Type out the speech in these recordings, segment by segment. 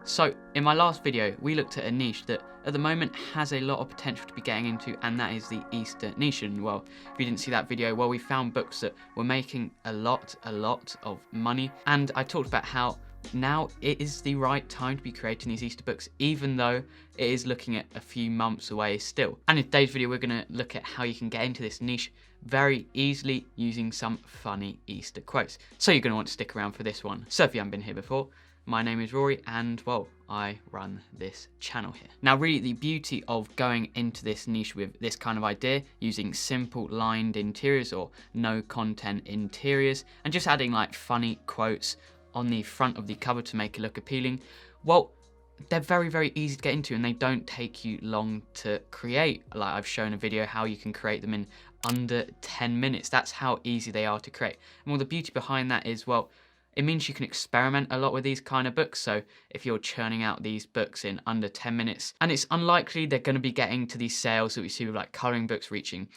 So in my last video, we looked at a niche that at the moment has a lot of potential to be getting into, and that is the Easter niche. And well, if you didn't see that video, well, we found books that were making a lot of money. And I talked about how now it is the right time to be creating these Easter books, even though it is looking at a few months away still. And in today's video, we're gonna look at how you can get into this niche very easily using some funny Easter quotes. So you're gonna want to stick around for this one. So if you haven't been here before, my name is Rory and well, I run this channel here. Now really the beauty of going into this niche with this kind of idea, using simple lined interiors or no content interiors, and just adding like funny quotes on the front of the cover to make it look appealing, well, they're very easy to get into and they don't take you long to create. Like I've shown a video how you can create them in under 10 minutes. That's how easy they are to create. And well, the beauty behind that is, well, it means you can experiment a lot with these kind of books. So if you're churning out these books in under 10 minutes, and it's unlikely they're going to be getting to these sales that we see with like coloring books reaching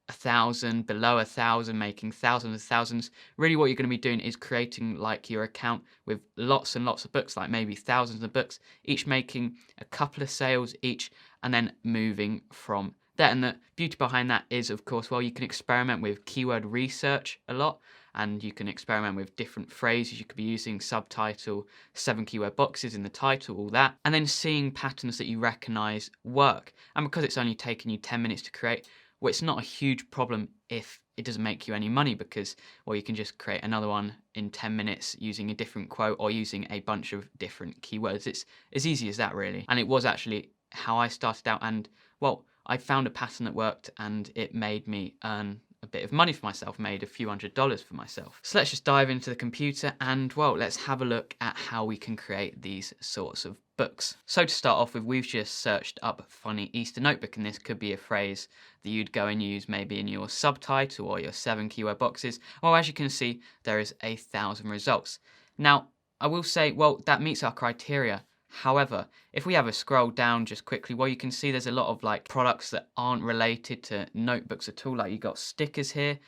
1,000, below 1,000, making thousands of thousands. Really what you're going to be doing is creating like your account with lots and lots of books, like maybe thousands of books, each making a couple of sales each, and then moving from there. And the beauty behind that is, of course, well, you can experiment with keyword research a lot, and you can experiment with different phrases. You could be using subtitle, 7 keyword boxes in the title, all that, and then seeing patterns that you recognize work. And because it's only taken you 10 minutes to create, well, it's not a huge problem if it doesn't make you any money, because, well, you can just create another one in 10 minutes using a different quote or using a bunch of different keywords. It's as easy as that, really. And it was actually how I started out, and, well, I found a pattern that worked and it made me earn a bit of money for myself, made a few $100s for myself. So let's just dive into the computer and, well, let's have a look at how we can create these sorts of books. So to start off with, we've just searched up funny Easter notebook, and this could be a phrase that you'd go and use maybe in your subtitle or your 7 keyword boxes. Well, as you can see, there is 1,000 results. Now, I will say, well, that meets our criteria. However, if we have a scroll down just quickly, well, you can see there's a lot of like products that aren't related to notebooks at all. Like you got stickers here.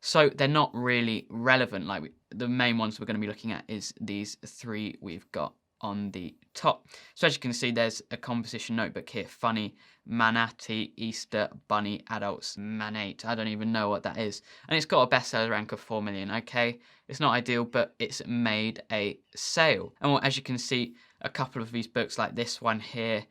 So they're not really relevant. Like the main ones we're going to be looking at is these 3 we've got on the top. So as you can see, there's a composition notebook here. Funny Manatee Easter Bunny Adults Manate. I don't even know what that is. And it's got a bestseller rank of 4 million. Okay, it's not ideal, but it's made a sale. And well, as you can see, a couple of these books like this one here,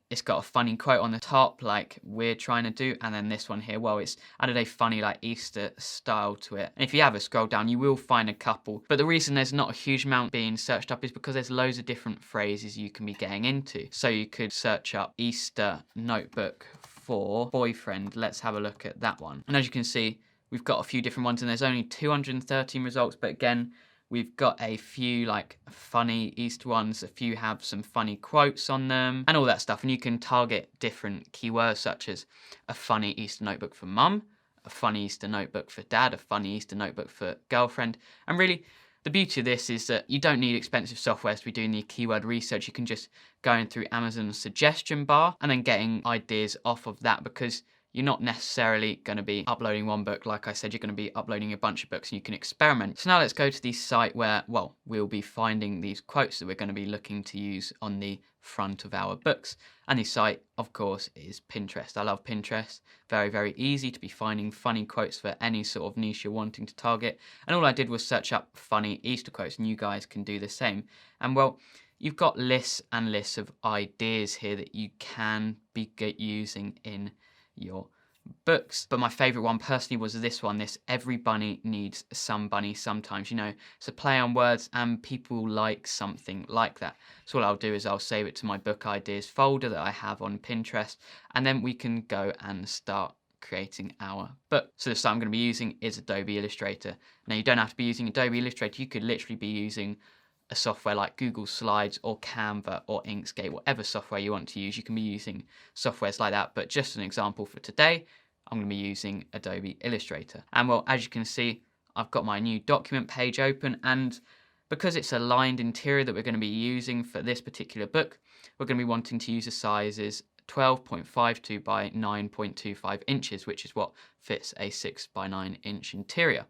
it's got a funny quote on the top like we're trying to do, and then this one here, well, it's added a funny like Easter style to it. And if you have a scroll down, you will find a couple, but the reason there's not a huge amount being searched up is because there's loads of different phrases you can be getting into. So you could search up Easter notebook for boyfriend. Let's have a look at that one. And as you can see, we've got a few different ones, and there's only 213 results, but again, we've got a few like funny Easter ones, a few have some funny quotes on them and all that stuff. And you can target different keywords such as a funny Easter notebook for mum, a funny Easter notebook for dad, a funny Easter notebook for girlfriend. And really, the beauty of this is that you don't need expensive software to be doing the keyword research. You can just go in through Amazon's suggestion bar and then getting ideas off of that, because you're not necessarily going to be uploading one book. Like I said, you're going to be uploading a bunch of books and you can experiment. So now let's go to the site where, well, we'll be finding these quotes that we're going to be looking to use on the front of our books. And the site, of course, is Pinterest. I love Pinterest. Very easy to be finding funny quotes for any sort of niche you're wanting to target. And all I did was search up funny Easter quotes, and you guys can do the same. And well, you've got lists and lists of ideas here that you can be using in your books. But my favorite one personally was this one, this every bunny needs some bunny sometimes. You know, it's a play on words and people like something like that. So what I'll do is I'll save it to my book ideas folder that I have on Pinterest, and then we can go and start creating our book. So the site I'm going to be using is Adobe Illustrator. Now you don't have to be using Adobe Illustrator. You could literally be using a software like Google Slides or Canva or Inkscape, whatever software you want to use. You can be using softwares like that, but just an example for today, I'm going to be using Adobe Illustrator. And well, as you can see, I've got my new document page open, and because it's a lined interior that we're going to be using for this particular book, we're going to be wanting to use the sizes 12.52 by 9.25 inches, which is what fits a 6 by 9 inch interior.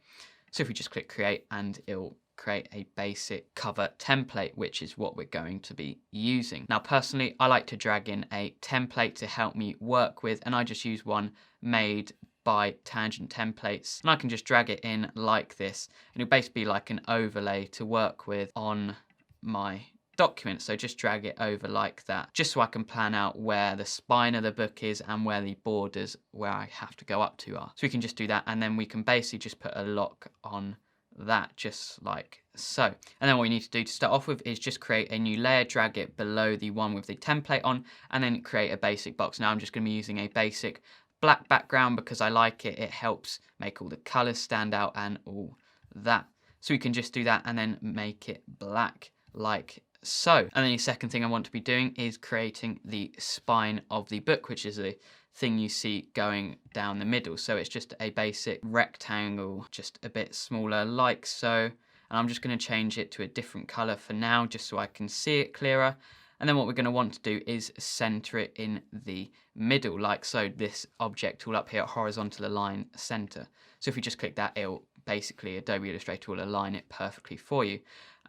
So if we just click create, and it'll create a basic cover template, which is what we're going to be using. Now, personally, I like to drag in a template to help me work with, and I just use one made by Tangent Templates, and I can just drag it in like this, and it'll basically be like an overlay to work with on my document. So just drag it over like that, just so I can plan out where the spine of the book is and where the borders where I have to go up to are. So we can just do that, and then we can basically just put a lock on that, just like so. And then what we need to do to start off with is just create a new layer, drag it below the one with the template on, and then create a basic box. Now I'm just going to be using a basic black background because I like it. It helps make all the colors stand out and all that. So we can just do that and then make it black like so. And then the second thing I want to be doing is creating the spine of the book, which is the thing you see going down the middle. So it's just a basic rectangle, just a bit smaller like so. And I'm just going to change it to a different color for now, just so I can see it clearer. And then what we're going to want to do is center it in the middle, like so. This object tool up here, horizontal align center. So if we just click that, it'll basically, Adobe Illustrator will align it perfectly for you.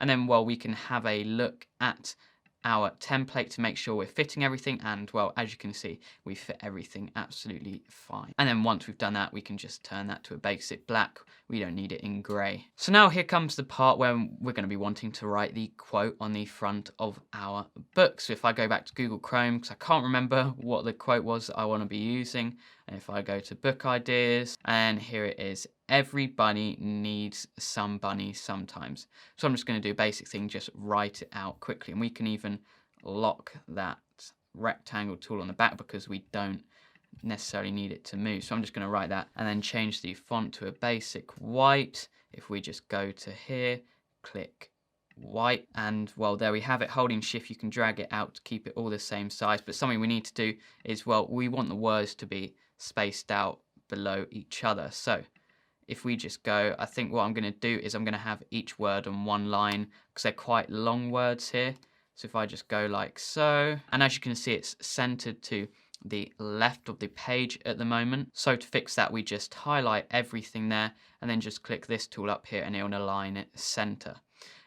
And then, well, we can have a look at our template to make sure we're fitting everything, and well, as you can see, we fit everything absolutely fine. And then once we've done that, we can just turn that to a basic black. We don't need it in grey. So now here comes the part where we're going to be wanting to write the quote on the front of our book. So if I go back to Google Chrome, because I can't remember what the quote was that I want to be using, and if I go to book ideas, and here it is: everybody needs some bunny sometimes. So I'm just going to do a basic thing, just write it out quickly, and we can even lock that rectangle tool on the back because we don't necessarily need it to move. So I'm just going to write that and then change the font to a basic white. If we just go to here, click white, and well, there we have it. Holding shift, you can drag it out to keep it all the same size, but something we need to do is, well, we want the words to be spaced out below each other. So if we just go, I think what I'm going to do is I'm going to have each word on one line because they're quite long words here. So if I just go like so, and as you can see, it's centered to the left of the page at the moment. So to fix that, we just highlight everything there and then just click this tool up here and it'll align it center.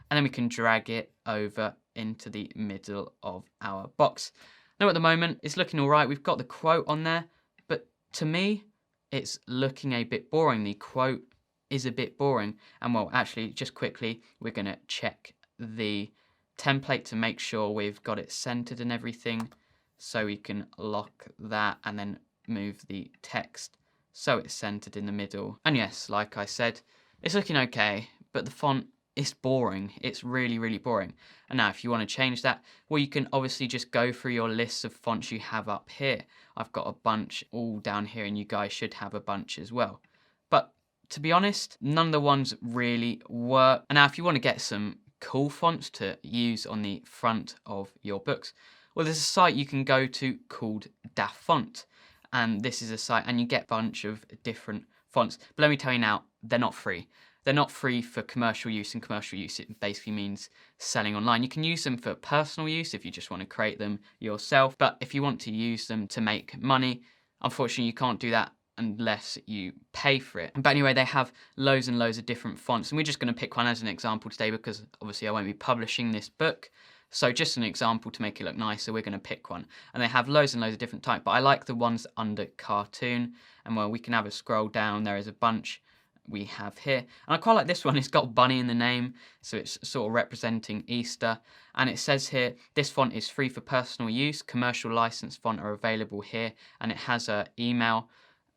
And then we can drag it over into the middle of our box. Now at the moment, it's looking all right. We've got the quote on there, but to me, it's looking a bit boring. The quote is a bit boring. And well, actually, just quickly, we're going to check the template to make sure we've got it centered and everything. So we can lock that and then move the text so it's centered in the middle. And yes, like I said, it's looking okay, but the font is boring. It's really, really boring. And now if you want to change that, well, you can obviously just go through your lists of fonts you have up here. I've got a bunch all down here, and you guys should have a bunch as well. But to be honest, none of the ones really work. And now if you want to get some cool fonts to use on the front of your books, well, there's a site you can go to called DaFont. And this is a site, and you get a bunch of different fonts. But let me tell you now, they're not free. They're not free for commercial use, and commercial use, it basically means selling online. You can use them for personal use if you just want to create them yourself. But if you want to use them to make money, unfortunately, you can't do that unless you pay for it. But anyway, they have loads and loads of different fonts. And we're just going to pick one as an example today because obviously I won't be publishing this book. So just an example to make it look nicer, we're going to pick one. And they have loads and loads of different types. But I like the ones under cartoon. And well, we can have a scroll down. There is a bunch we have here, and I quite like this one. It's got bunny in the name, so it's sort of representing Easter, and it says here, this font is free for personal use. Commercial license font are available here, and it has an email,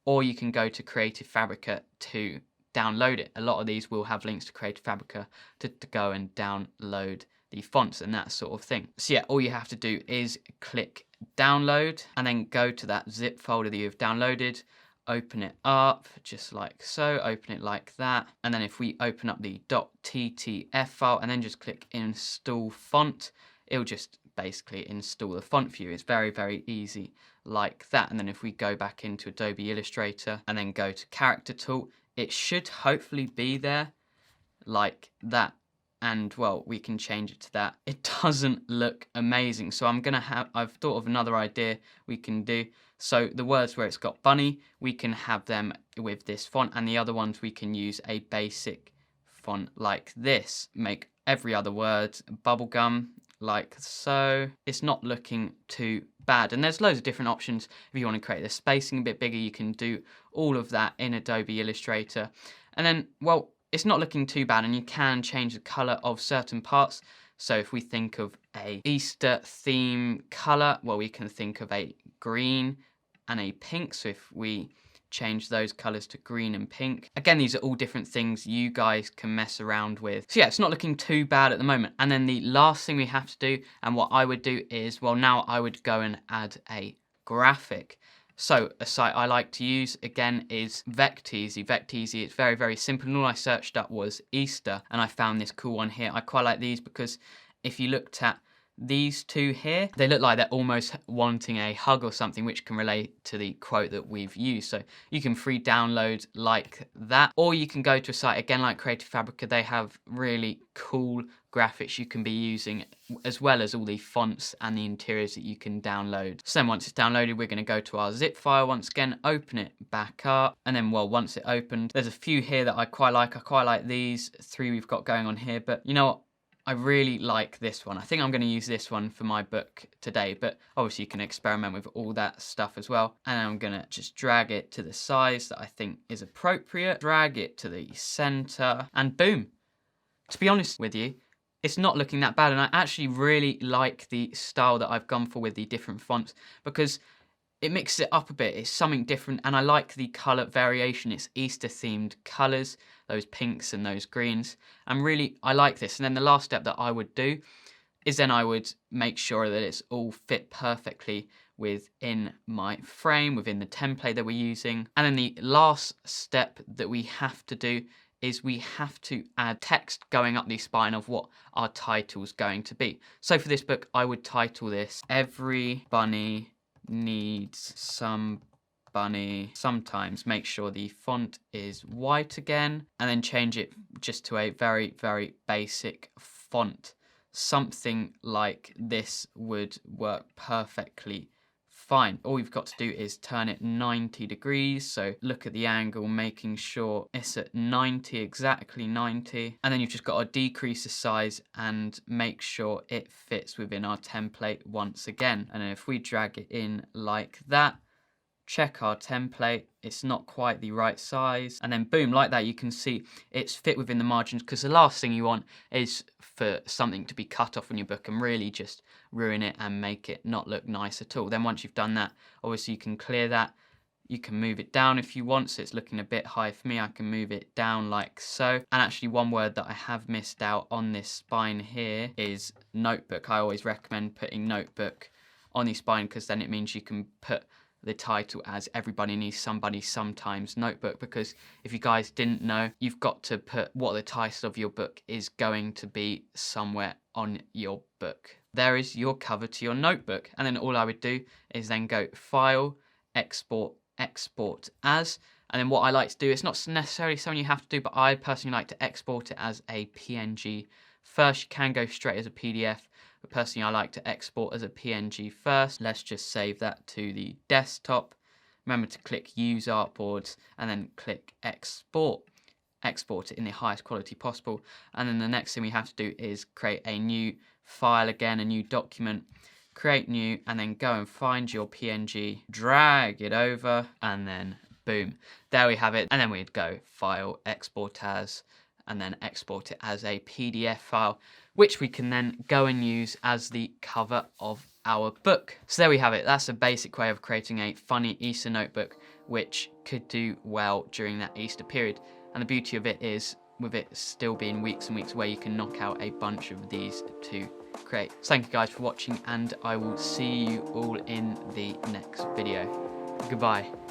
or you can go to Creative Fabrica to download it. A lot of these will have links to Creative Fabrica to go and download the fonts and that sort of thing. So yeah, all you have to do is click download and then go to that zip folder that you've downloaded, open it up just like so, open it like that, and then if we open up the .ttf file and then just click install font, it'll just basically install the font for you. It's very, very easy like that. And then if we go back into Adobe Illustrator and then go to character tool, it should hopefully be there like that. And well, we can change it to that. It doesn't look amazing, so I've thought of another idea we can do. So the words where it's got bunny, we can have them with this font, and the other ones we can use a basic font like this. Make every other word bubblegum like so. It's not looking too bad, and there's loads of different options. If you want to create the spacing a bit bigger, you can do all of that in Adobe Illustrator. And then, well, it's not looking too bad, and you can change the color of certain parts. So if we think of a Easter theme color, well, we can think of a green and a pink. So if we change those colors to green and pink. Again, these are all different things you guys can mess around with. So yeah, it's not looking too bad at the moment. And then the last thing we have to do, and what I would do is, well, now I would go and add a graphic. So a site I like to use, again, is Vecteezy. Vecteezy, it's very, very simple. And all I searched up was Easter, and I found this cool one here. I quite like these because if you looked at these two here, they look like they're almost wanting a hug or something, which can relate to the quote that we've used. So you can free download like that, or you can go to a site again like Creative Fabrica. They have really cool graphics you can be using, as well as all the fonts and the interiors that you can download. So then once it's downloaded, we're going to go to our zip file once again, open it back up, and then, well, once it opened, there's a few here that I quite like. I quite like these three we've got going on here, but you know what? I really like this one. I think I'm going to use this one for my book today, but obviously you can experiment with all that stuff as well. And I'm going to just drag it to the size that I think is appropriate, drag it to the center, and boom. To be honest with you, it's not looking that bad, and I actually really like the style that I've gone for with the different fonts, because it mixes it up a bit. It's something different, and I like the color variation. It's Easter themed colors, those pinks and those greens, and really I like this. And then the last step that I would do is then I would make sure that it's all fit perfectly within my frame, within the template that we're using. And then the last step that we have to do is we have to add text going up the spine of what our title's going to be. So for this book, I would title this "Every Bunny Needs Some Bunny Sometimes." Make sure the font is white again, and then change it just to a very, very basic font. Something like this would work perfectly fine. All you've got to do is turn it 90 degrees. So look at the angle, making sure it's at 90, exactly 90. And then you've just got to decrease the size and make sure it fits within our template once again. And then if we drag it in like that, check our template, it's not quite the right size, and then boom, like that, you can see it's fit within the margins, because the last thing you want is for something to be cut off in your book and really just ruin it and make it not look nice at all. Then once you've done that, obviously you can clear that. You can move it down if you want, so it's looking a bit high for me. I can move it down like so. And actually one word that I have missed out on this spine here is notebook. I always recommend putting notebook on the spine, because then it means you can put the title as "Everybody Needs Somebody Sometimes Notebook," because if you guys didn't know, you've got to put what the title of your book is going to be somewhere on your book. There is your cover to your notebook. And then all I would do is then go File, Export, Export As. And then what I like to do, it's not necessarily something you have to do, but I personally like to export it as a PNG first. You can go straight as a PDF, but personally I like to export as a PNG first. Let's just save that to the desktop. Remember to click Use Artboards and then click Export. Export it in the highest quality possible. And then the next thing we have to do is create a new file again, a new document. Create new, and then go and find your PNG, drag it over, and then boom, there we have it. And then we'd go File, Export As, and then export it as a PDF file, which we can then go and use as the cover of our book. So there we have it. That's a basic way of creating a funny Easter notebook, which could do well during that Easter period. And the beauty of it is, with it still being weeks and weeks away, you can knock out a bunch of these to create. So thank you guys for watching, and I will see you all in the next video. Goodbye.